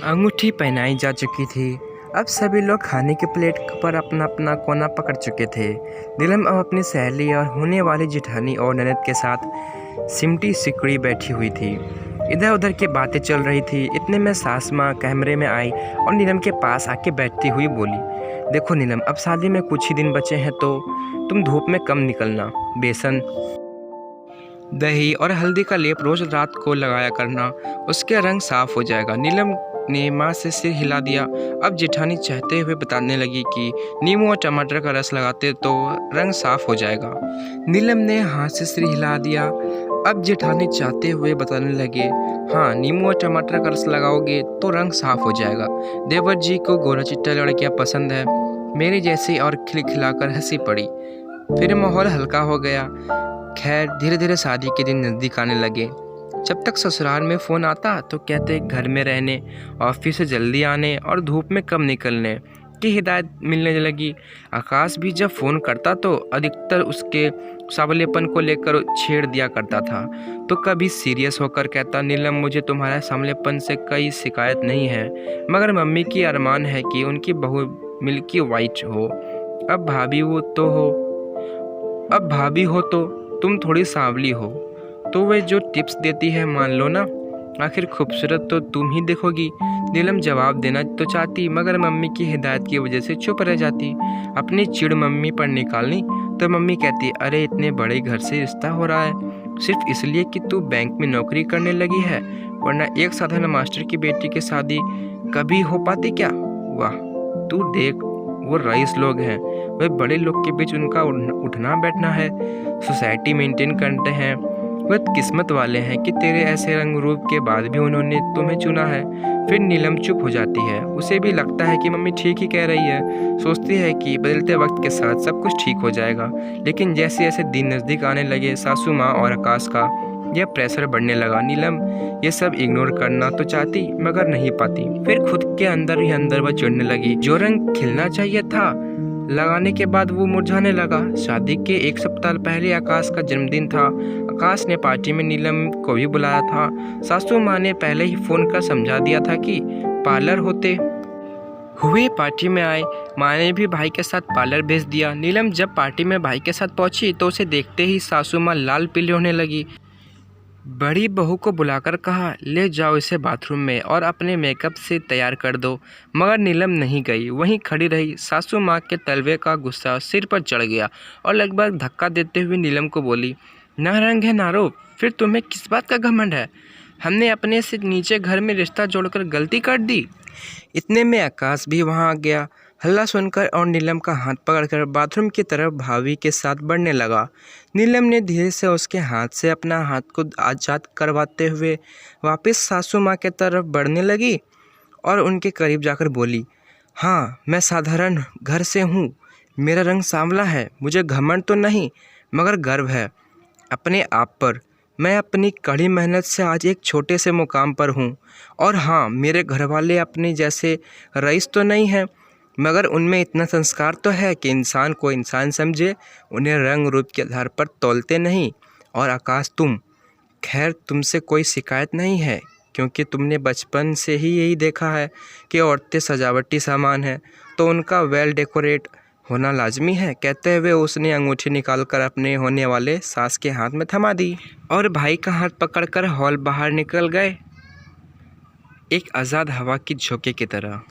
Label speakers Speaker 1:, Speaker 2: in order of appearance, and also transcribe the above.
Speaker 1: अंगूठी पहनाई जा चुकी थी। अब सभी लोग खाने की प्लेट पर अपना अपना कोना पकड़ चुके थे। नीलम अब अपनी सहेली और होने वाली जेठानी और ननद के साथ सिमटी सिकड़ी बैठी हुई थी। इधर उधर की बातें चल रही थी। इतने में सास माँ कमरे में आई और नीलम के पास आके बैठती हुई बोली, देखो नीलम, अब शादी में कुछ ही दिन बचे हैं तो तुम धूप में कम निकलना। बेसन, दही और हल्दी का लेप रोज रात को लगाया करना, उसके रंग साफ हो जाएगा। नीलम ने माँ से सिर हिला दिया। अब जेठानी चाहते हुए बताने लगी कि नींबू और टमाटर का रस लगाते तो रंग साफ हो जाएगा। नीलम ने हाथ से सिर हिला दिया। अब जेठानी चाहते हुए बताने लगे, हाँ, नींबू और टमाटर का रस लगाओगे तो रंग साफ हो जाएगा। देवर जी को गोरा चिट्टा लड़कियाँ पसंद है, मेरे जैसी, और खिलखिलाकर हंसी पड़ी। फिर माहौल हल्का हो गया। खैर, धीरे धीरे शादी के दिन नज़दीक आने लगे। जब तक ससुराल में फ़ोन आता तो कहते घर में रहने, ऑफिस से जल्दी आने और धूप में कम निकलने की हिदायत मिलने लगी। आकाश भी जब फ़ोन करता तो अधिकतर उसके सांवलेपन को लेकर छेड़ दिया करता था, तो कभी सीरियस होकर कहता, नीलम, मुझे तुम्हारे सांवलेपन से कोई शिकायत नहीं है, मगर मम्मी की अरमान है कि उनकी बहू मिल्की वाइट हो। अब भाभी हो तो तुम थोड़ी सांवली हो, तो वे जो टिप्स देती है मान लो ना, आखिर खूबसूरत तो तुम ही देखोगी। नीलम जवाब देना तो चाहती, मगर मम्मी की हिदायत की वजह से चुप रह जाती। अपनी चिढ़ मम्मी पर निकालनी तो मम्मी कहती, अरे इतने बड़े घर से रिश्ता हो रहा है सिर्फ इसलिए कि तू बैंक में नौकरी करने लगी है, वरना एक साधारण मास्टर की बेटी की शादी कभी हो पाती क्या? वाह, तू देख, वो रईस लोग हैं, वे बड़े लोग के बीच उनका उठना बैठना है, सोसाइटी मेंटेन करते हैं। वह किस्मत वाले हैं कि तेरे ऐसे रंग रूप के बाद भी उन्होंने तुम्हें चुना है। फिर नीलम चुप हो जाती है। उसे भी लगता है कि मम्मी ठीक ही कह रही है। सोचती है कि बदलते वक्त के साथ सब कुछ ठीक हो जाएगा। लेकिन जैसे जैसे दिन नज़दीक आने लगे, सासू माँ और आकाश का यह प्रेशर बढ़ने लगा। नीलम ये सब इग्नोर करना तो चाहती, मगर नहीं पाती। फिर खुद के अंदर ही अंदर वह चिढ़ने लगी। जो रंग खिलना चाहिए था लगाने के बाद वो मुरझाने लगा। शादी के एक सप्ताह पहले आकाश का जन्मदिन था। आकाश ने पार्टी में नीलम को भी बुलाया था। सासू माँ ने पहले ही फ़ोन कर समझा दिया था कि पार्लर होते हुए पार्टी में आए। माँ ने भी भाई के साथ पार्लर भेज दिया। नीलम जब पार्टी में भाई के साथ पहुंची तो उसे देखते ही सासू माँ लाल पीली होने लगी। बड़ी बहू को बुलाकर कहा, ले जाओ इसे बाथरूम में और अपने मेकअप से तैयार कर दो। मगर नीलम नहीं गई, वहीं खड़ी रही। सासू माँ के तलवे का गुस्सा सिर पर चढ़ गया और लगभग धक्का देते हुए नीलम को बोली, ना रंग है ना रूप, फिर तुम्हें किस बात का घमंड है? हमने अपने से नीचे घर में रिश्ता जोड़कर गलती कर दी। इतने में आकाश भी वहाँ आ गया। हल्ला सुनकर और नीलम का हाथ पकड़कर बाथरूम की तरफ भाभी के साथ बढ़ने लगा। नीलम ने धीरे से उसके हाथ से अपना हाथ को आज़ाद करवाते हुए वापस सासू माँ के तरफ बढ़ने लगी और उनके करीब जाकर बोली, हाँ, मैं साधारण घर से हूँ, मेरा रंग सांवला है, मुझे घमंड तो नहीं मगर गर्व है अपने आप पर। मैं अपनी कड़ी मेहनत से आज एक छोटे से मुकाम पर हूँ। और हाँ, मेरे घरवाले अपने जैसे रईस तो नहीं हैं, मगर उनमें इतना संस्कार तो है कि इंसान को इंसान समझे, उन्हें रंग रूप के आधार पर तौलते नहीं। और आकाश, खैर तुमसे कोई शिकायत नहीं है, क्योंकि तुमने बचपन से ही यही देखा है कि औरतें सजावटी सामान हैं, तो उनका वेल डेकोरेट होना लाजमी है। कहते हुए उसने अंगूठी निकालकर अपने होने वाले सास के हाथ में थमा दी और भाई का हाथ पकड़कर हॉल बाहर निकल गए, एक आज़ाद हवा की झोंके की तरह।